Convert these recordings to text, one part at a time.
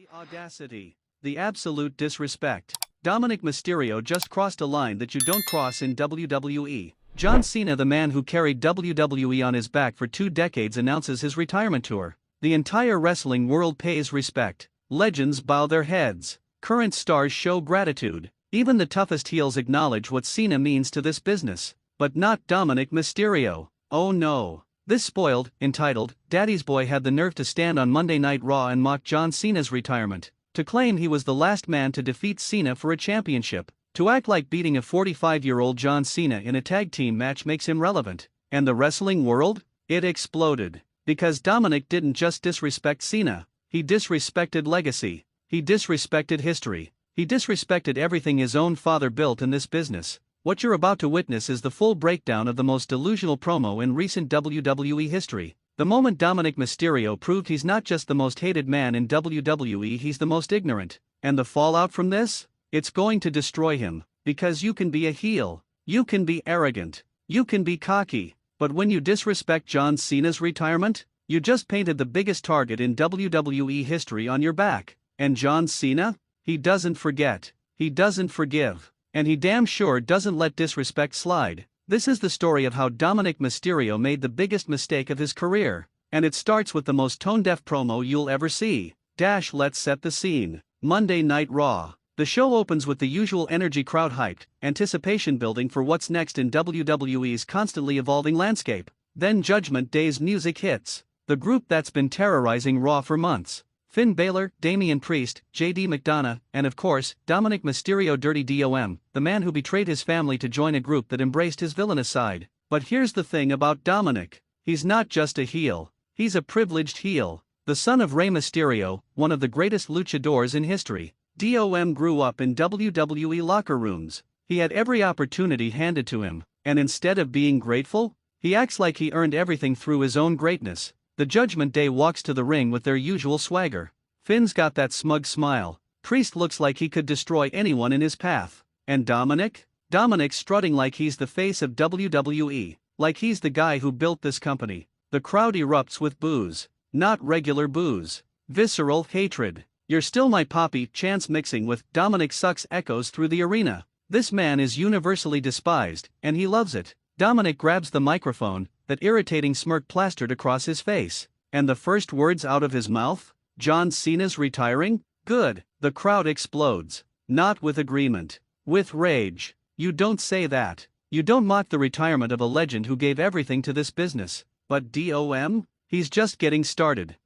The audacity. The absolute disrespect. Dominik Mysterio just crossed a line that you don't cross in WWE. John Cena, the man who carried WWE on his back for 2 decades, announces his retirement tour. The entire wrestling world pays respect. Legends bow their heads. Current stars show gratitude. Even the toughest heels acknowledge what Cena means to this business. But not Dominik Mysterio. Oh no. This spoiled, entitled, Daddy's Boy had the nerve to stand on Monday Night Raw and mock John Cena's retirement, to claim he was the last man to defeat Cena for a championship, to act like beating a 45-year-old John Cena in a tag team match makes him relevant. And the wrestling world? It exploded. Because Dominik didn't just disrespect Cena, he disrespected legacy, he disrespected history, he disrespected everything his own father built in this business. What you're about to witness is the full breakdown of the most delusional promo in recent WWE history. The moment Dominik Mysterio proved he's not just the most hated man in WWE, he's the most ignorant. And the fallout from this? It's going to destroy him. Because you can be a heel, you can be arrogant, you can be cocky, but when you disrespect John Cena's retirement, you just painted the biggest target in WWE history on your back. And John Cena? He doesn't forget, he doesn't forgive. And he damn sure doesn't let disrespect slide. This is the story of how Dominik Mysterio made the biggest mistake of his career. And it starts with the most tone-deaf promo you'll ever see. Let's set the scene. Monday Night Raw. The show opens with the usual energy, crowd hyped, anticipation building for what's next in WWE's constantly evolving landscape. Then Judgment Day's music hits. The group that's been terrorizing Raw for months. Finn Balor, Damian Priest, JD McDonough, and of course, Dominik Mysterio, Dirty Dom, the man who betrayed his family to join a group that embraced his villainous side. But here's the thing about Dominik. He's not just a heel, he's a privileged heel. The son of Rey Mysterio, one of the greatest luchadors in history. Dom grew up in WWE locker rooms. He had every opportunity handed to him, and instead of being grateful, he acts like he earned everything through his own greatness. The Judgment Day walks to the ring with their usual swagger. Finn's got that smug smile. Priest looks like he could destroy anyone in his path. And Dominik? Dominik's strutting like he's the face of WWE, like he's the guy who built this company. The crowd erupts with boos. Not regular boos. Visceral hatred. "You're still my poppy," chants mixing with "Dominik sucks" echoes through the arena. This man is universally despised, and he loves it. Dominik grabs the microphone, that irritating smirk plastered across his face. And the first words out of his mouth? John Cena's retiring? Good. The crowd explodes. Not with agreement. With rage. You don't say that. You don't mock the retirement of a legend who gave everything to this business. But Dom? He's just getting started.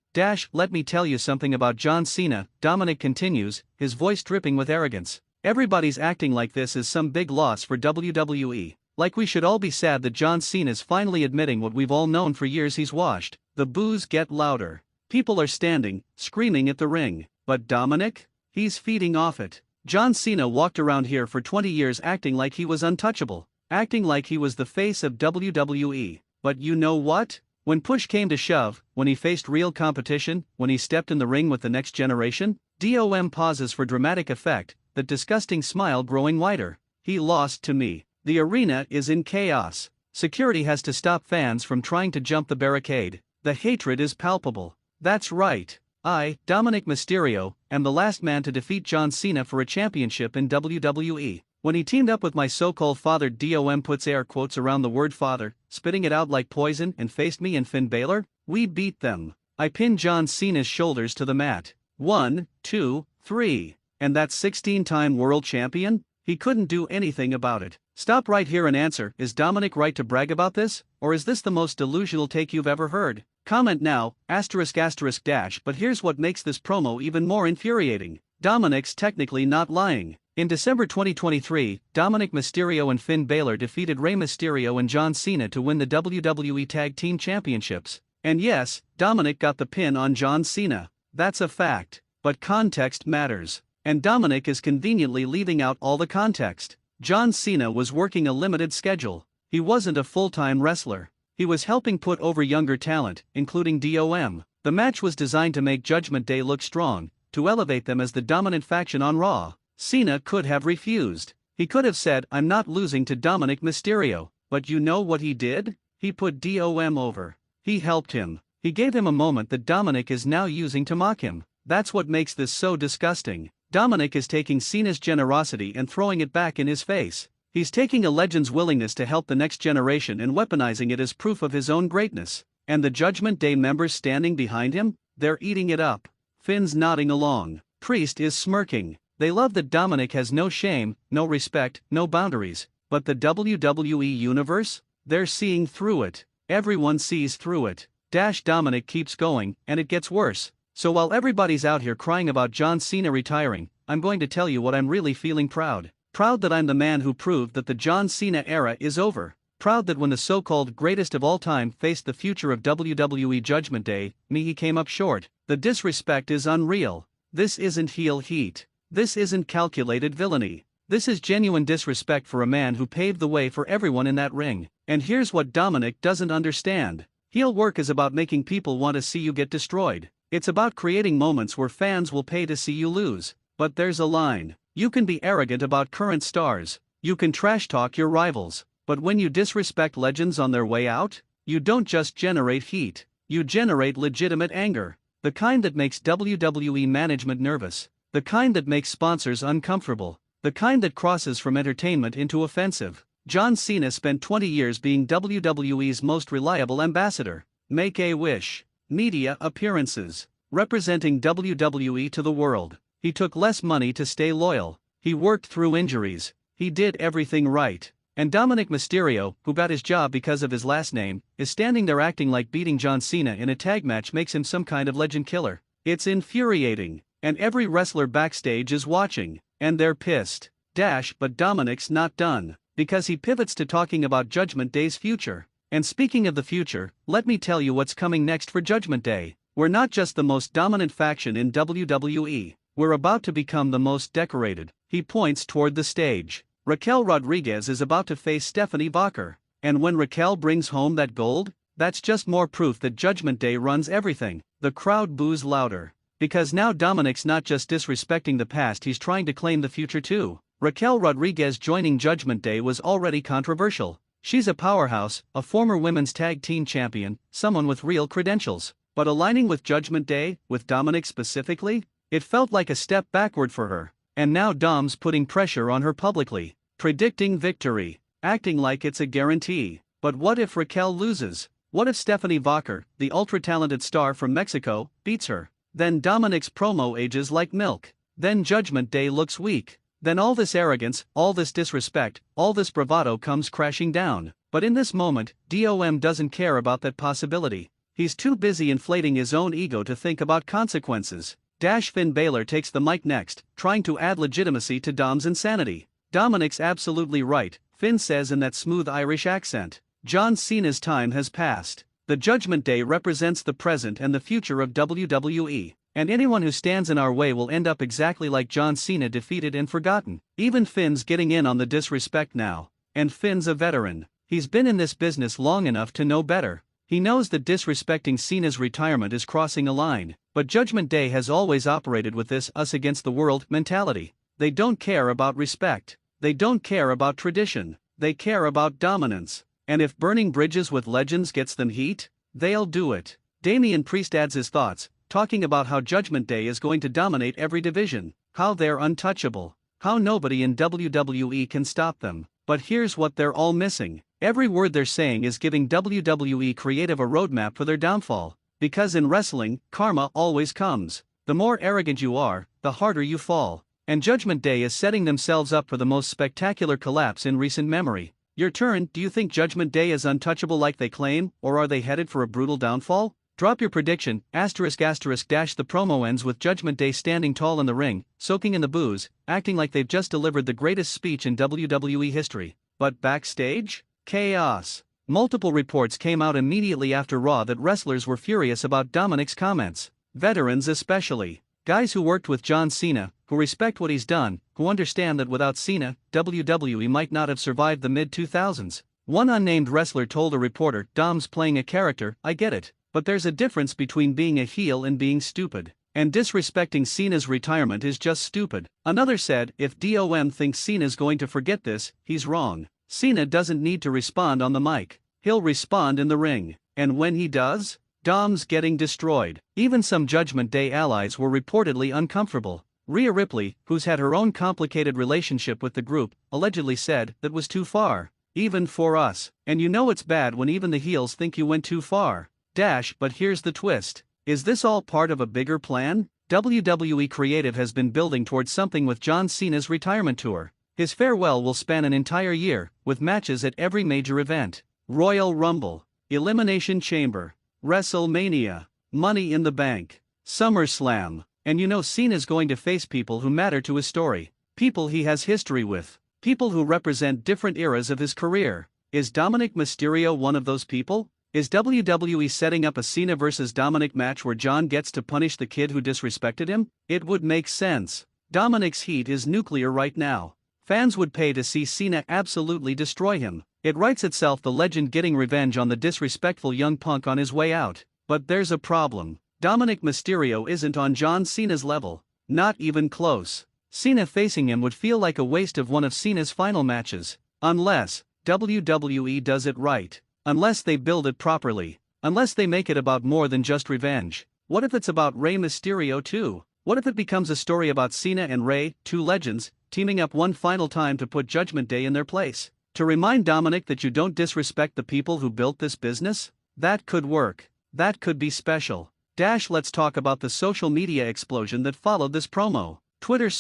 Let me tell you something about John Cena, Dominik continues, his voice dripping with arrogance. Everybody's acting like this is some big loss for WWE. Like we should all be sad that John Cena's finally admitting what we've all known for years he's washed. The boos get louder. People are standing, screaming at the ring. But Dominik? He's feeding off it. John Cena walked around here for 20 years acting like he was untouchable. Acting like he was the face of WWE. But you know what? When push came to shove, when he faced real competition, when he stepped in the ring with the next generation, Dom pauses for dramatic effect, that disgusting smile growing wider. He lost to me. The arena is in chaos. Security has to stop fans from trying to jump the barricade. The hatred is palpable. That's right. I, Dominik Mysterio, am the last man to defeat John Cena for a championship in WWE. When he teamed up with my so-called father, Dom puts air quotes around the word father, spitting it out like poison, and faced me and Finn Balor. We beat them. I pinned John Cena's shoulders to the mat. 1, 2, 3. And that 16-time world champion? He couldn't do anything about it. Stop right here and answer, is Dominik right to brag about this? Or is this the most delusional take you've ever heard? Comment now, ****. But here's what makes this promo even more infuriating. Dominik's technically not lying. In December 2023, Dominik Mysterio and Finn Balor defeated Rey Mysterio and John Cena to win the WWE Tag Team Championships. And yes, Dominik got the pin on John Cena. That's a fact. But context matters. And Dominik is conveniently leaving out all the context. John Cena was working a limited schedule. He wasn't a full-time wrestler. He was helping put over younger talent, including Dom. The match was designed to make Judgment Day look strong, to elevate them as the dominant faction on Raw. Cena could have refused. He could have said, "I'm not losing to Dominik Mysterio." But you know what he did? He put Dom over. He helped him. He gave him a moment that Dominik is now using to mock him. That's what makes this so disgusting. Dominik is taking Cena's generosity and throwing it back in his face. He's taking a legend's willingness to help the next generation and weaponizing it as proof of his own greatness. And the Judgment Day members standing behind him? They're eating it up. Finn's nodding along. Priest is smirking. They love that Dominik has no shame, no respect, no boundaries. But the WWE Universe? They're seeing through it. Everyone sees through it. Dominik keeps going, and it gets worse. So while everybody's out here crying about John Cena retiring, I'm going to tell you what I'm really feeling proud. Proud that I'm the man who proved that the John Cena era is over. Proud that when the so-called greatest of all time faced the future of WWE Judgment Day, he came up short. The disrespect is unreal. This isn't heel heat. This isn't calculated villainy. This is genuine disrespect for a man who paved the way for everyone in that ring. And here's what Dominik doesn't understand. Heel work is about making people want to see you get destroyed. It's about creating moments where fans will pay to see you lose. But there's a line. You can be arrogant about current stars. You can trash talk your rivals. But when you disrespect legends on their way out, you don't just generate heat. You generate legitimate anger. The kind that makes WWE management nervous. The kind that makes sponsors uncomfortable. The kind that crosses from entertainment into offensive. John Cena spent 20 years being WWE's most reliable ambassador. Make a wish. Media appearances. Representing WWE to the world. He took less money to stay loyal. He worked through injuries. He did everything right. And Dominik Mysterio, who got his job because of his last name, is standing there acting like beating John Cena in a tag match makes him some kind of legend killer. It's infuriating. And every wrestler backstage is watching. And they're pissed. But Dominik's not done. Because he pivots to talking about Judgment Day's future. And speaking of the future, let me tell you what's coming next for Judgment Day. We're not just the most dominant faction in WWE. We're about to become the most decorated. He points toward the stage. Raquel Rodriguez is about to face Stephanie Vacher. And when Raquel brings home that gold, that's just more proof that Judgment Day runs everything. The crowd boos louder. Because now Dominik's not just disrespecting the past, he's trying to claim the future too. Raquel Rodriguez joining Judgment Day was already controversial. She's a powerhouse, a former women's tag team champion, someone with real credentials. But aligning with Judgment Day, with Dominik specifically, it felt like a step backward for her. And now Dom's putting pressure on her publicly, predicting victory, acting like it's a guarantee. But what if Raquel loses? What if Stephanie Vacher, the ultra-talented star from Mexico, beats her? Then Dominik's promo ages like milk. Then Judgment Day looks weak. Then all this arrogance, all this disrespect, all this bravado comes crashing down. But in this moment, Dom doesn't care about that possibility. He's too busy inflating his own ego to think about consequences. Finn Balor takes the mic next, trying to add legitimacy to Dom's insanity. Dominik's absolutely right, Finn says in that smooth Irish accent. John Cena's time has passed. The Judgment Day represents the present and the future of WWE. And anyone who stands in our way will end up exactly like John Cena, defeated and forgotten. Even Finn's getting in on the disrespect now. And Finn's a veteran. He's been in this business long enough to know better. He knows that disrespecting Cena's retirement is crossing a line. But Judgment Day has always operated with this us against the world mentality. They don't care about respect. They don't care about tradition. They care about dominance. And if burning bridges with legends gets them heat, they'll do it. Damian Priest adds his thoughts, talking about how Judgment Day is going to dominate every division, how they're untouchable, how nobody in WWE can stop them. But here's what they're all missing. Every word they're saying is giving WWE creative a roadmap for their downfall. Because in wrestling, karma always comes. The more arrogant you are, the harder you fall. And Judgment Day is setting themselves up for the most spectacular collapse in recent memory. Your turn. Do you think Judgment Day is untouchable like they claim, or are they headed for a brutal downfall? Drop your prediction. ****. The promo ends with Judgment Day standing tall in the ring, soaking in the booze, acting like they've just delivered the greatest speech in WWE history. But backstage? Chaos. Multiple reports came out immediately after Raw that wrestlers were furious about Dominik's comments. Veterans especially. Guys who worked with John Cena, who respect what he's done, who understand that without Cena, WWE might not have survived the mid-2000s. One unnamed wrestler told a reporter, "Dom's playing a character, I get it. But there's a difference between being a heel and being stupid. And disrespecting Cena's retirement is just stupid." Another said, "If Dom thinks Cena's going to forget this, he's wrong. Cena doesn't need to respond on the mic. He'll respond in the ring. And when he does, Dom's getting destroyed. Even some Judgment Day allies were reportedly uncomfortable. Rhea Ripley, who's had her own complicated relationship with the group, allegedly said that was too far. Even for us. And you know it's bad when even the heels think you went too far. But here's the twist. Is this all part of a bigger plan? WWE Creative has been building towards something with John Cena's retirement tour. His farewell will span an entire year, with matches at every major event. Royal Rumble, Elimination Chamber, WrestleMania, Money in the Bank, SummerSlam. And you know Cena's going to face people who matter to his story. People he has history with. People who represent different eras of his career. Is Dominik Mysterio one of those people? Is WWE setting up a Cena vs Dominik match where John gets to punish the kid who disrespected him? It would make sense. Dominik's heat is nuclear right now. Fans would pay to see Cena absolutely destroy him. It writes itself, the legend getting revenge on the disrespectful young punk on his way out. But there's a problem. Dominik Mysterio isn't on John Cena's level. Not even close. Cena facing him would feel like a waste of one of Cena's final matches. Unless WWE does it right. Unless they build it properly. Unless they make it about more than just revenge. What if it's about Rey Mysterio too? What if it becomes a story about Cena and Rey, two legends, teaming up one final time to put Judgment Day in their place? To remind Dominik that you don't disrespect the people who built this business? That could work. That could be special. Let's talk about the social media explosion that followed this promo. Twitter,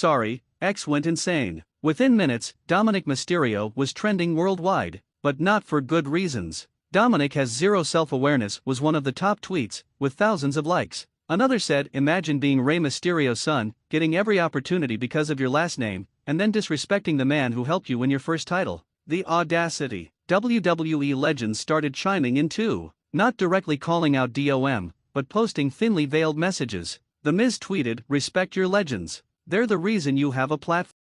X went insane. Within minutes, Dominik Mysterio was trending worldwide, but not for good reasons. Dominik has zero self-awareness was one of the top tweets, with thousands of likes. Another said, imagine being Rey Mysterio's son, getting every opportunity because of your last name, and then disrespecting the man who helped you win your first title. The audacity. WWE legends started chiming in too, not directly calling out DOM, but posting thinly veiled messages. The Miz tweeted, respect your legends. They're the reason you have a platform.